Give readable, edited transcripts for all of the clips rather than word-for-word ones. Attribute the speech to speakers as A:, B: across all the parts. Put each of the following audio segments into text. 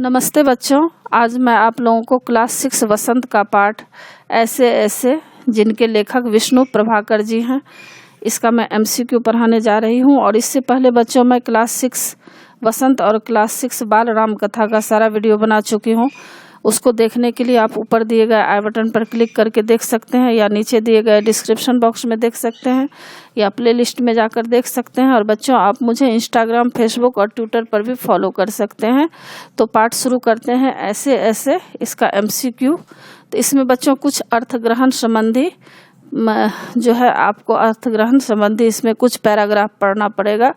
A: नमस्ते बच्चों, आज मैं आप लोगों को क्लास 6 वसंत का पाठ ऐसे ऐसे जिनके लेखक विष्णु प्रभाकर जी हैं, इसका मैं एमसीक्यू पढ़ाने जा रही हूं। और इससे पहले बच्चों मैं क्लास 6 वसंत और क्लास 6 बाल राम कथा का सारा वीडियो बना चुकी हूं। उसको देखने के लिए आप ऊपर दिए गए आई बटन पर क्लिक करके देख सकते हैं, या नीचे दिए गए डिस्क्रिप्शन बॉक्स में देख सकते हैं, या प्ले लिस्ट में जाकर देख सकते हैं। और बच्चों आप मुझे इंस्टाग्राम, फेसबुक और ट्विटर पर भी फॉलो कर सकते हैं। तो पाठ शुरू करते हैं ऐसे ऐसे, इसका एमसीक्यू। तो इसमें बच्चों कुछ अर्थग्रहण संबंधी जो है आपको अर्थग्रहण संबंधी इसमें कुछ पैराग्राफ पढ़ना पड़ेगा,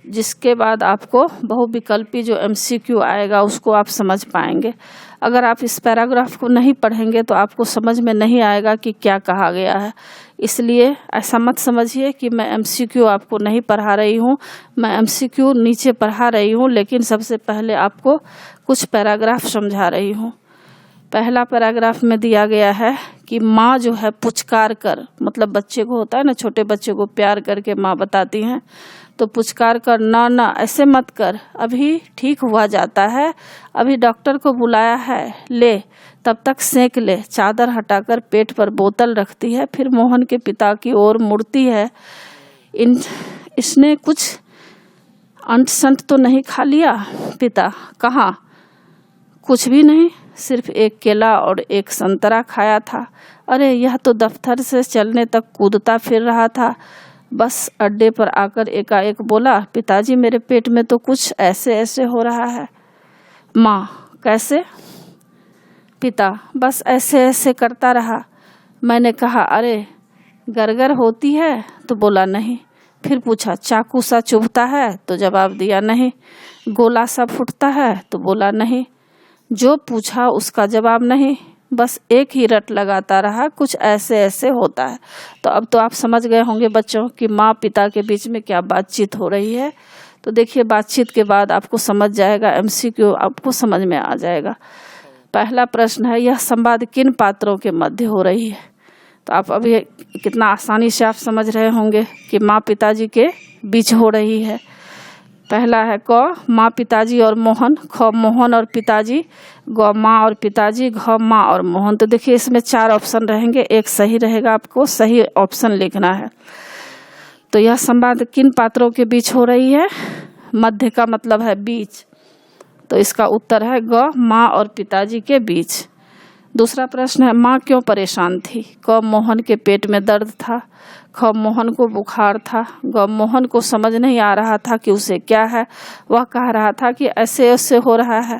A: जिसके बाद आपको बहुविकल्पी जो एमसीक्यू आएगा उसको आप समझ पाएंगे। अगर आप इस पैराग्राफ को नहीं पढ़ेंगे तो आपको समझ में नहीं आएगा कि क्या कहा गया है। इसलिए ऐसा मत समझिए कि मैं एमसीक्यू आपको नहीं पढ़ा रही हूँ। मैं एमसीक्यू नीचे पढ़ा रही हूँ, लेकिन सबसे पहले आपको कुछ पैराग्राफ समझा रही हूँ। पहला पैराग्राफ में दिया गया है कि माँ जो है पुचकार कर, मतलब बच्चे को होता है ना, छोटे बच्चे को प्यार करके माँ बताती हैं, तो पुचकार कर, ना ना ऐसे मत कर, अभी ठीक हुआ जाता है, अभी डॉक्टर को बुलाया है, ले तब तक सेंक ले। चादर हटाकर पेट पर बोतल रखती है, फिर मोहन के पिता की ओर मुड़ती है। इसने कुछ अंट संट तो नहीं खा लिया? पिता, कहाँ? कुछ भी नहीं, सिर्फ एक केला और एक संतरा खाया था। अरे यह तो दफ्तर से चलने तक कूदता फिर रहा था। बस अड्डे पर आकर एकाएक बोला, पिताजी मेरे पेट में तो कुछ ऐसे ऐसे हो रहा है। माँ, कैसे? पिता, बस ऐसे ऐसे करता रहा। मैंने कहा अरे गरगर होती है, तो बोला नहीं। फिर पूछा चाकू सा चुभता है, तो जवाब दिया नहीं। गोला सा फूटता है, तो बोला नहीं। जो पूछा उसका जवाब नहीं, बस एक ही रट लगाता रहा, कुछ ऐसे ऐसे होता है। तो अब तो आप समझ गए होंगे बच्चों कि माँ पिता के बीच में क्या बातचीत हो रही है। तो देखिए, बातचीत के बाद आपको समझ जाएगा, एमसीक्यू आपको समझ में आ जाएगा। पहला प्रश्न है, यह संवाद किन पात्रों के मध्य हो रही है? तो आप अभी कितना आसानी से आप समझ रहे होंगे कि माँ पिताजी के बीच हो रही है। पहला है क, माँ पिताजी और मोहन। ख, मोहन और पिताजी। ग, माँ और पिताजी। घ, माँ और मोहन। तो देखिए इसमें 4 ऑप्शन रहेंगे, एक सही रहेगा, आपको सही ऑप्शन लिखना है। तो यह संवाद किन पात्रों के बीच हो रही है? मध्य का मतलब है बीच, तो इसका उत्तर है ग, माँ और पिताजी के बीच। दूसरा प्रश्न है, माँ क्यों परेशान थी? क, मोहन के पेट में दर्द था। ख, मोहन को बुखार था। ग, मोहन को समझ नहीं आ रहा था कि उसे क्या है, वह कह रहा था कि ऐसे ऐसे हो रहा है।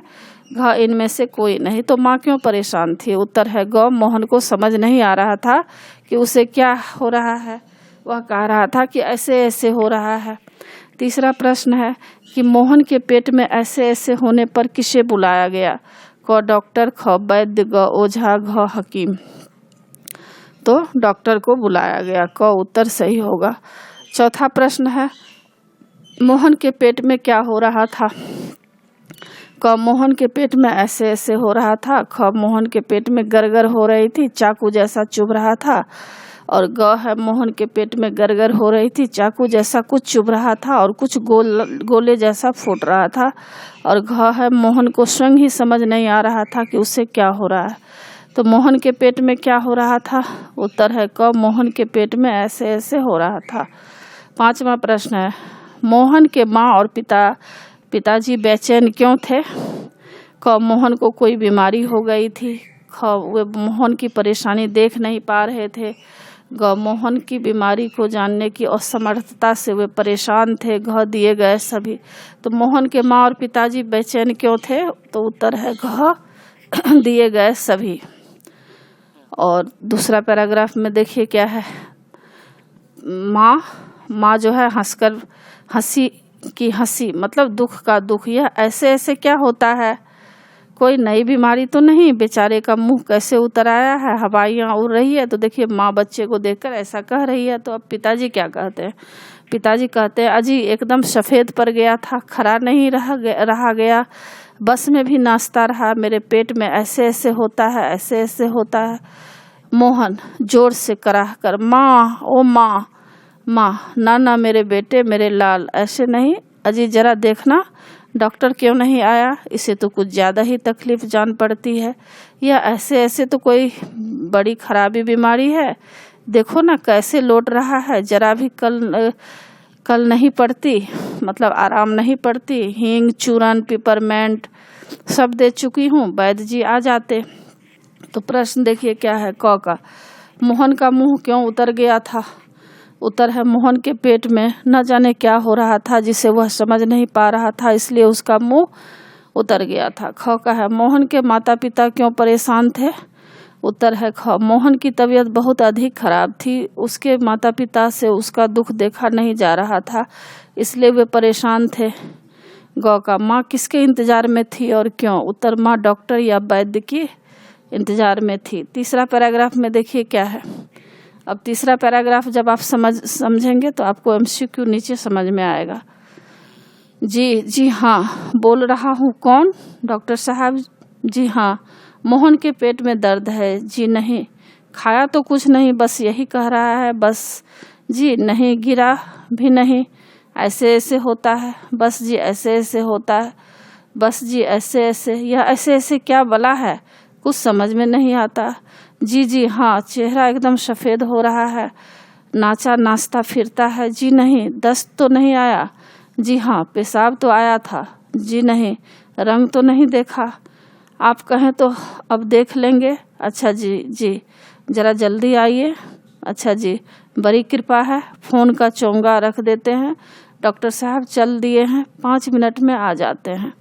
A: घ, इनमें से कोई नहीं। तो माँ क्यों परेशान थी? उत्तर है ग, मोहन को समझ नहीं आ रहा था कि उसे क्या हो रहा है, वह कह रहा था कि ऐसे ऐसे हो रहा है। तीसरा प्रश्न है कि मोहन के पेट में ऐसे ऐसे होने पर किसे बुलाया गया? क, डॉक्टर। ख, वैद्य। ग, ओझा। घ, हकीम। तो डॉक्टर को बुलाया गया, क उत्तर सही होगा। चौथा प्रश्न है, मोहन के पेट में क्या हो रहा था? क, मोहन के पेट में ऐसे ऐसे हो रहा था। ख, मोहन के पेट में गरगर हो रही थी, चाकू जैसा चुभ रहा था। और ग है, मोहन के पेट में गरगर हो रही थी, चाकू जैसा कुछ चुभ रहा था और कुछ गोले जैसा फूट रहा था। और घ है, मोहन को स्वयं ही समझ नहीं आ रहा था कि उसे क्या हो रहा है। तो मोहन के पेट में क्या हो रहा था? उत्तर है क, मोहन के पेट में ऐसे ऐसे हो रहा था। पांचवा प्रश्न है, मोहन के माँ और पिताजी बेचैन क्यों थे? क, मोहन को कोई बीमारी हो गई थी। ख, वे मोहन की परेशानी देख नहीं पा रहे थे। ग, मोहन की बीमारी को जानने की असमर्थता से वे परेशान थे। घ, दिए गए सभी। तो मोहन के माँ और पिताजी बेचैन क्यों थे? तो उत्तर है घ, दिए गए सभी। और दूसरा पैराग्राफ में देखिए क्या है, माँ जो है हंसकर, हंसी की हंसी मतलब दुख का दुख। यह ऐसे ऐसे क्या होता है? कोई नई बीमारी तो नहीं? बेचारे का मुंह कैसे उतर आया है, हवाइयाँ उड़ रही है। तो देखिए माँ बच्चे को देखकर ऐसा कह रही है। तो अब पिताजी क्या कहते हैं? पिताजी कहते हैं, अजी एकदम सफ़ेद पड़ गया था, खड़ा नहीं रहा गया, बस में भी नाचता रहा, मेरे पेट में ऐसे ऐसे होता है, ऐसे ऐसे होता है। मोहन जोर से कराह कर, माँ, ओ माँ, माँ, ना ना मेरे बेटे, मेरे लाल, ऐसे नहीं, अजी जरा देखना, डॉक्टर क्यों नहीं आया? इसे तो कुछ ज़्यादा ही तकलीफ जान पड़ती है, या ऐसे ऐसे तो कोई बड़ी खराबी बीमारी है। देखो ना कैसे लौट रहा है, जरा भी कल नहीं पड़ती, मतलब आराम नहीं पड़ती। हींग, चूरन, पिपरमेंट सब दे चुकी हूँ, वैद्य जी आ जाते। तो प्रश्न देखिए क्या है, क का, मोहन का मुंह क्यों उतर गया था? उत्तर है, मोहन के पेट में न जाने क्या हो रहा था जिसे वह समझ नहीं पा रहा था, इसलिए उसका मुंह उतर गया था। ख का है, मोहन के माता पिता क्यों परेशान थे? उत्तर है ख, मोहन की तबीयत बहुत अधिक खराब थी, उसके माता पिता से उसका दुख देखा नहीं जा रहा था, इसलिए वे परेशान थे। ग का, माँ किसके इंतजार में थी और क्यों? उत्तर, माँ डॉक्टर या वैद्य की इंतजार में थी। तीसरा पैराग्राफ में देखिए क्या है। अब तीसरा पैराग्राफ जब आप समझेंगे तो आपको एमसीक्यू नीचे समझ में आएगा। जी हाँ, बोल रहा हूँ। कौन? डॉक्टर साहब। जी हाँ। मोहन के पेट में दर्द है? जी नहीं। खाया तो कुछ नहीं, बस यही कह रहा है। बस जी नहीं, गिरा भी नहीं, ऐसे ऐसे होता है। बस जी ऐसे ऐसे होता है। बस जी ऐसे ऐसे, यह ऐसे ऐसे क्या बला है, कुछ समझ में नहीं आता। जी हाँ, चेहरा एकदम सफ़ेद हो रहा है, नाचता फिरता है। जी नहीं, दस्त तो नहीं आया? जी हाँ, पेशाब तो आया था। जी नहीं, रंग तो नहीं देखा? आप कहें तो अब देख लेंगे। अच्छा जी ज़रा जल्दी आइए। अच्छा जी, बड़ी कृपा है। फ़ोन का चोंगा रख देते हैं, डॉक्टर साहब चल दिए हैं, 5 मिनट में आ जाते हैं।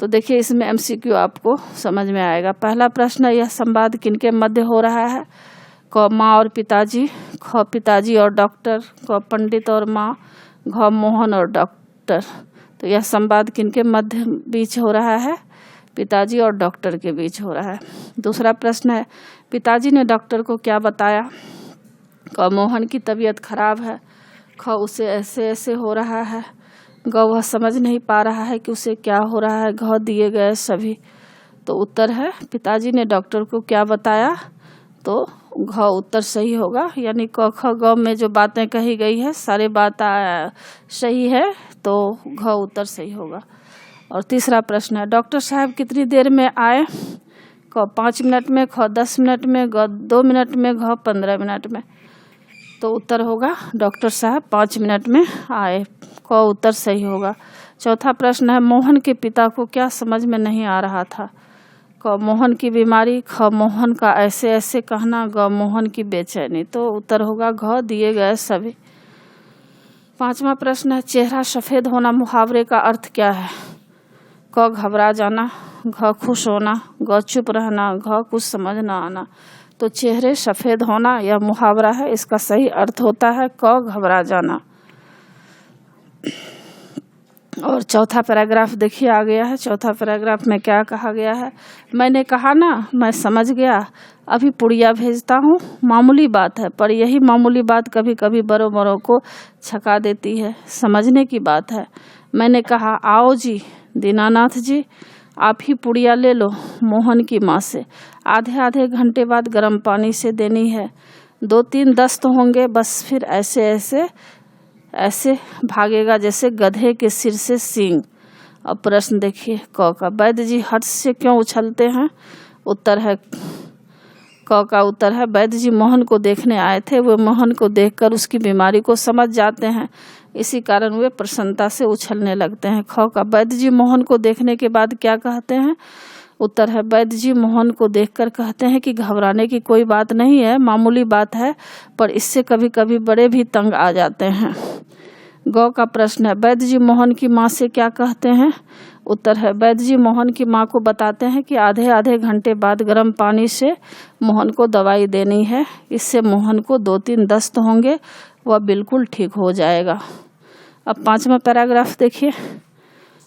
A: तो देखिए इसमें एमसीक्यू आपको समझ में आएगा। पहला प्रश्न है, यह संवाद किनके मध्य हो रहा है? क, माँ और पिताजी। ख, पिताजी और डॉक्टर। क, पंडित और माँ। घ, मोहन और डॉक्टर। तो यह संवाद किनके मध्य बीच हो रहा है? पिताजी और डॉक्टर के बीच हो रहा है। दूसरा प्रश्न है, पिताजी ने डॉक्टर को क्या बताया? क, मोहन की तबीयत खराब है। ख, उसे ऐसे ऐसे हो रहा है। ग, वह समझ नहीं पा रहा है कि उसे क्या हो रहा है। घ, दिए गए सभी। तो उत्तर है, पिताजी ने डॉक्टर को क्या बताया, तो घ उत्तर सही होगा। यानी क, ख, ग में जो बातें कही गई है सारी बात सही है, तो घ उत्तर सही होगा। और तीसरा प्रश्न है, डॉक्टर साहब कितनी देर में आए? क, 5 मिनट में। ख, 10 मिनट में। ग, 2 मिनट में। घ, 15 मिनट में। तो उत्तर होगा डॉक्टर साहब 5 मिनट में आए। क उत्तर सही होगा। चौथा प्रश्न है, मोहन के पिता को क्या समझ में नहीं आ रहा था? क, मोहन की बीमारी। ख, मोहन का ऐसे ऐसे कहना। ग, मोहन की बेचैनी। तो उत्तर होगा घ, दिए गए सभी। पांचवा प्रश्न है, चेहरा सफ़ेद होना मुहावरे का अर्थ क्या है? क, घबरा जाना। घ, खुश होना। ग, चुप रहना। घ, कुछ समझ ना आना। तो चेहरे सफ़ेद होना यह मुहावरा है, इसका सही अर्थ होता है क, घबरा जाना। और चौथा पैराग्राफ देखिए आ गया है। चौथा पैराग्राफ में क्या कहा गया है? मैंने कहा ना, मैं समझ गया, अभी पुड़िया भेजता हूँ। मामूली बात है, पर यही मामूली बात कभी कभी बड़ों बड़ों को छका देती है। समझने की बात है। मैंने कहा, आओ जी दीनानाथ जी, आप ही पुड़िया ले लो मोहन की माँ से। आधे आधे घंटे बाद गर्म पानी से देनी है। 2-3 दस्त होंगे, बस फिर ऐसे भागेगा जैसे गधे के सिर से सींग। अब प्रश्न देखिए क का, वैद्य जी हर्ष से क्यों उछलते हैं? उत्तर है क का उत्तर है, वैद्य जी मोहन को देखने आए थे, वे मोहन को देखकर उसकी बीमारी को समझ जाते हैं, इसी कारण वे प्रसन्नता से उछलने लगते हैं। ख का, वैद्य जी मोहन को देखने के बाद क्या कहते हैं? उत्तर है, वैद्य जी मोहन को देखकर कहते हैं कि घबराने की कोई बात नहीं है, मामूली बात है, पर इससे कभी कभी बड़े भी तंग आ जाते हैं। ग का प्रश्न है, वैद्य जी मोहन की माँ से क्या कहते हैं? उत्तर है, वैद्य जी मोहन की माँ को बताते हैं कि आधे आधे घंटे बाद गर्म पानी से मोहन को दवाई देनी है, इससे मोहन को 2-3 दस्त होंगे, वह बिल्कुल ठीक हो जाएगा। अब 5वां पैराग्राफ देखिए।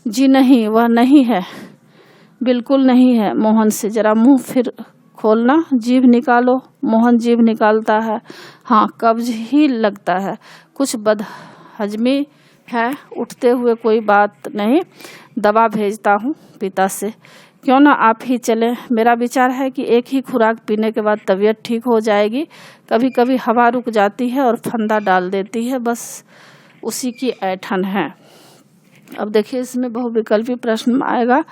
A: जी नहीं, वह नहीं है, बिल्कुल नहीं है। मोहन से, जरा मुंह फिर खोलना, जीभ निकालो। मोहन जीभ निकालता है। हाँ, कब्ज ही लगता है, कुछ बदहजमी है, उठते हुए कोई बात नहीं, दवा भेजता हूँ पिता से। क्यों ना आप ही चलें? मेरा विचार है कि एक ही खुराक पीने के बाद तबीयत ठीक हो जाएगी। कभी कभी हवा रुक जाती है और फंदा डाल देती है, बस उसी की ऐंठन है। अब देखिए इसमें बहुविकल्पी प्रश्न आएगा,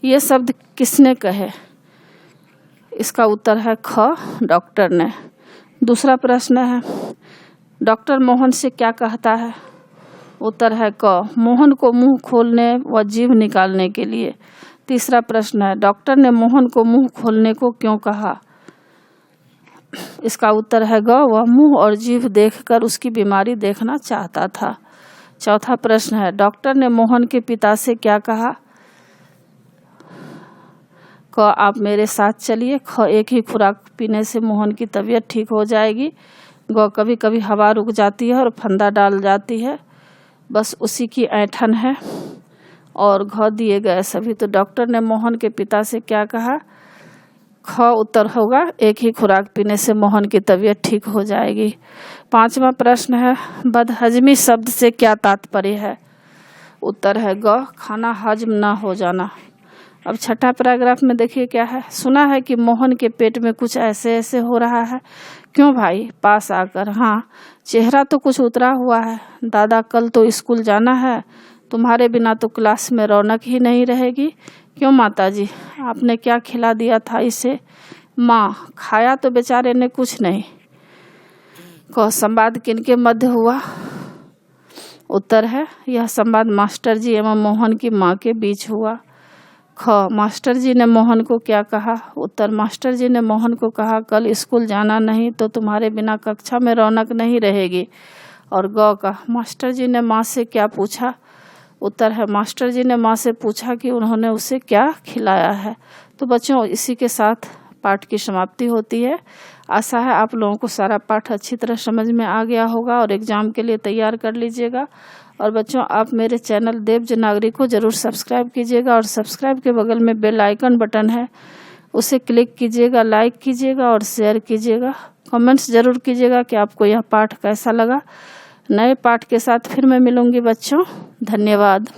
A: ये शब्द किसने कहे? इसका उत्तर है ख, डॉक्टर ने। दूसरा प्रश्न है, डॉक्टर मोहन से क्या कहता है? उत्तर है क, मोहन को मुंह खोलने व जीभ निकालने के लिए। तीसरा प्रश्न है, डॉक्टर ने मोहन को मुंह खोलने को क्यों कहा? इसका उत्तर है ग, वह मुंह और जीभ देखकर उसकी बीमारी देखना चाहता था। चौथा प्रश्न है, डॉक्टर ने मोहन के पिता से क्या कहा? क, आप मेरे साथ चलिए। ख, एक ही खुराक पीने से मोहन की तबीयत ठीक हो जाएगी। ग, कभी कभी हवा रुक जाती है और फंदा डाल जाती है, बस उसी की ऐंठन है। और घ, दिए गए सभी। तो डॉक्टर ने मोहन के पिता से क्या कहा? ख उत्तर होगा, एक ही खुराक पीने से मोहन की तबीयत ठीक हो जाएगी। पांचवा प्रश्न है, बदहजमी शब्द से क्या तात्पर्य है? उत्तर है ग, खाना हजम न हो जाना। अब छठा पैराग्राफ में देखिए क्या है, सुना है कि मोहन के पेट में कुछ ऐसे ऐसे हो रहा है। क्यों भाई? पास आकर। हाँ, चेहरा तो कुछ उतरा हुआ है। दादा, कल तो स्कूल जाना है, तुम्हारे बिना तो क्लास में रौनक ही नहीं रहेगी। क्यों माताजी, आपने क्या खिला दिया था इसे? माँ, खाया तो बेचारे ने कुछ नहीं। क, संवाद किनके मध्य हुआ? उत्तर है, यह संवाद मास्टर जी एवं मोहन की माँ के बीच हुआ। ख, मास्टर जी ने मोहन को क्या कहा? उत्तर, मास्टर जी ने मोहन को कहा, कल स्कूल जाना नहीं तो तुम्हारे बिना कक्षा में रौनक नहीं रहेगी। और ग का, मास्टर जी ने माँ से क्या पूछा? उत्तर है, मास्टर जी ने माँ से पूछा कि उन्होंने उसे क्या खिलाया है। तो बच्चों, इसी के साथ पाठ की समाप्ति होती है। आशा है आप लोगों को सारा पाठ अच्छी तरह समझ में आ गया होगा और एग्ज़ाम के लिए तैयार कर लीजिएगा। और बच्चों, आप मेरे चैनल देव नागरिक को ज़रूर सब्सक्राइब कीजिएगा और सब्सक्राइब के बगल में बेल आइकन बटन है, उसे क्लिक कीजिएगा, लाइक कीजिएगा और शेयर कीजिएगा। कमेंट्स ज़रूर कीजिएगा कि आपको यह पाठ कैसा लगा। नए पाठ के साथ फिर मैं मिलूंगी बच्चों। धन्यवाद।